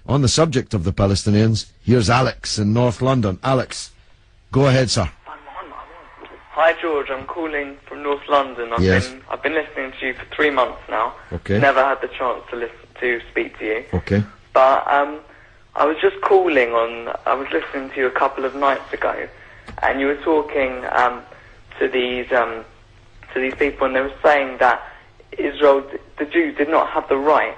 on the subject of the Palestinians. Here's Alex in North London. Alex, go ahead, sir. Hi George, I'm calling from North London. I've been listening to you for 3 months now. Okay. Never had the chance to speak to you. Okay. But I was just calling I was listening to you a couple of nights ago, and you were talking to these people, and they were saying that Israel, the Jews, did not have the right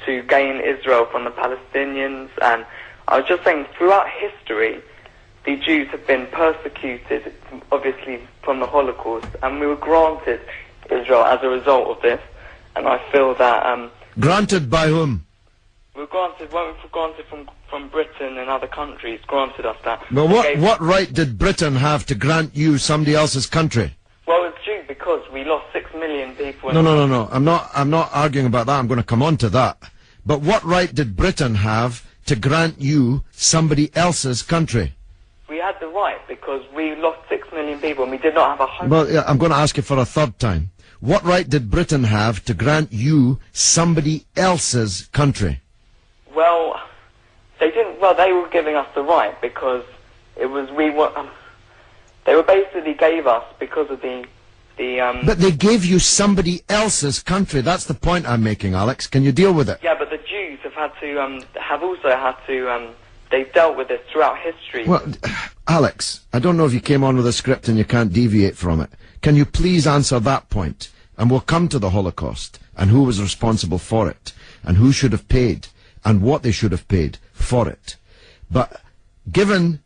to gain Israel from the Palestinians. And I was just saying, throughout history, the Jews have been persecuted, obviously, from the Holocaust, and we were granted Israel as a result of this. And I feel that... granted by whom? We were granted from Britain and other countries, granted us that. But what right did Britain have to grant you somebody else's country? Well, it's due because we lost 6 million people. No. I'm not arguing about that. I'm going to come on to that. But what right did Britain have to grant you somebody else's country? We had the right because we lost 6 million people and we did not have a home. Well, yeah, I'm going to ask you for a third time. What right did Britain have to grant you somebody else's country? Well, they didn't. Well, they were giving us the right because it was they were basically gave us because of the. But they gave you somebody else's country. That's the point I'm making, Alex. Can you deal with it? Yeah, but the Jews have also had to. They've dealt with this throughout history. Well, Alex, I don't know if you came on with a script and you can't deviate from it. Can you please answer that point? And we'll come to the Holocaust and who was responsible for it and who should have paid and what they should have paid for it. But given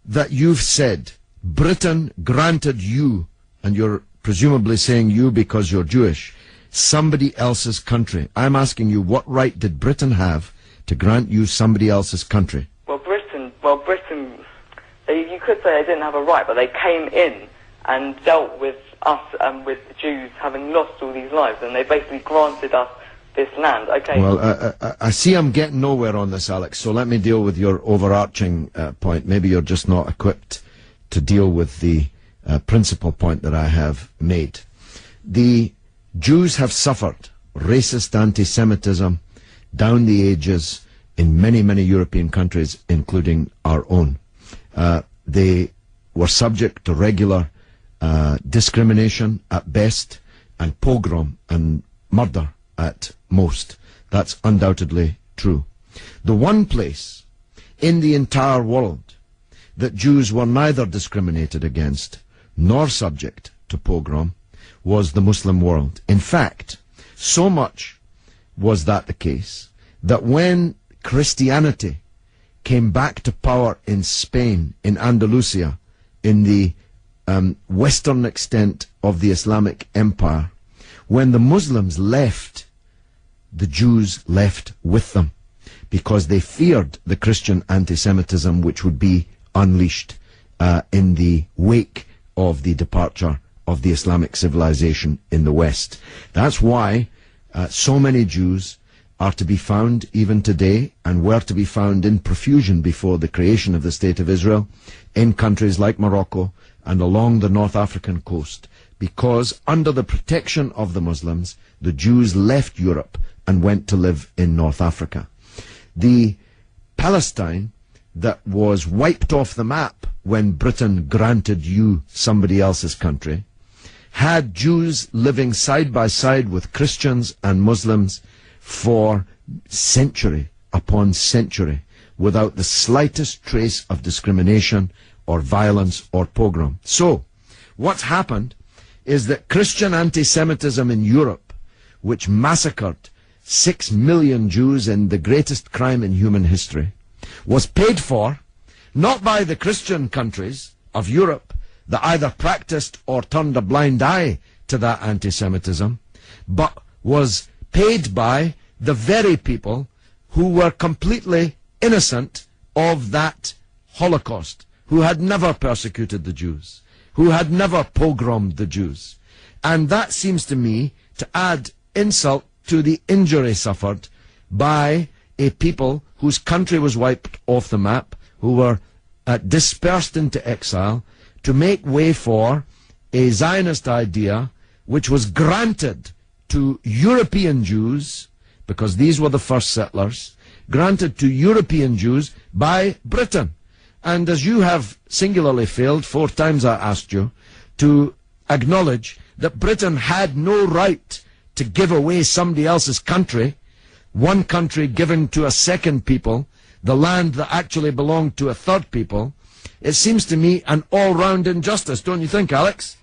that you've said Britain granted you, and you're presumably saying you because you're Jewish, somebody else's country, I'm asking you, what right did Britain have to grant you somebody else's country? Britain, you could say they didn't have a right, but they came in and dealt with us and with the Jews having lost all these lives, and they basically granted us this land. Okay. Well, I see I'm getting nowhere on this, Alex, so let me deal with your overarching point. Maybe you're just not equipped to deal with the principal point that I have made. The Jews have suffered racist anti-Semitism down the ages in many, many European countries, including our own. They were subject to regular discrimination at best, and pogrom and murder at most. That's undoubtedly true. The one place in the entire world that Jews were neither discriminated against nor subject to pogrom was the Muslim world. In fact, so much was that the case that when Christianity came back to power in Spain, in Andalusia, in the western extent of the Islamic Empire, when the Muslims left, the Jews left with them because they feared the Christian anti-Semitism which would be unleashed in the wake of the departure of the Islamic civilization in the West. That's why so many Jews are to be found even today, and were to be found in profusion before the creation of the State of Israel, in countries like Morocco and along the North African coast, because under the protection of the Muslims, the Jews left Europe and went to live in North Africa. The Palestine that was wiped off the map when Britain granted you somebody else's country had Jews living side by side with Christians and Muslims for century upon century without the slightest trace of discrimination or violence or pogrom. So, what's happened is that Christian anti-Semitism in Europe, which massacred 6 million Jews in the greatest crime in human history, was paid for not by the Christian countries of Europe that either practiced or turned a blind eye to that anti-Semitism, but was paid by the very people who were completely innocent of that Holocaust, who had never persecuted the Jews, who had never pogromed the Jews. And that seems to me to add insult to the injury suffered by a people whose country was wiped off the map, who were dispersed into exile, to make way for a Zionist idea which was granted to European Jews, because these were the first settlers, granted to European Jews by Britain. And as you have singularly failed, 4 times I asked you, to acknowledge that Britain had no right to give away somebody else's country, one country given to a second people, the land that actually belonged to a third people, it seems to me an all-round injustice, don't you think, Alex?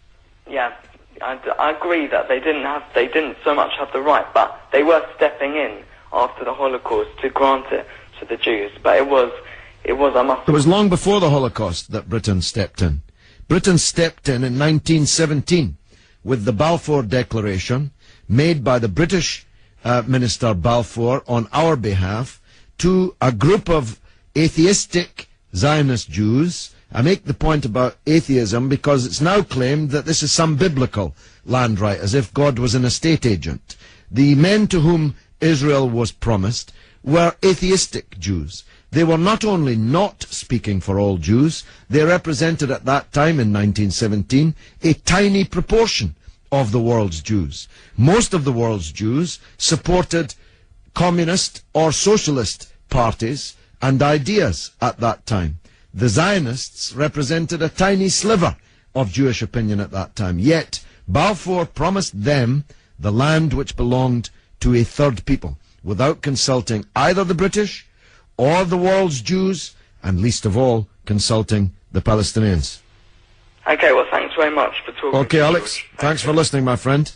Yeah, I agree that they didn't so much have the right, but they were stepping in after the Holocaust to grant it to the Jews. But it was long before the Holocaust that Britain stepped in. Britain stepped in 1917 with the Balfour Declaration made by the British Minister Balfour on our behalf to a group of atheistic Zionist Jews. I make the point about atheism because it's now claimed that this is some biblical land right, as if God was an estate agent. The men to whom Israel was promised were atheistic Jews. They were not only not speaking for all Jews, they represented at that time in 1917 a tiny proportion of the world's Jews. Most of the world's Jews supported communist or socialist parties and ideas at that time. The Zionists represented a tiny sliver of Jewish opinion at that time. Yet Balfour promised them the land which belonged to a third people, without consulting either the British or the world's Jews, and least of all, consulting the Palestinians. Okay, well, thanks very much for talking. Okay, Alex, thanks for listening, my friend.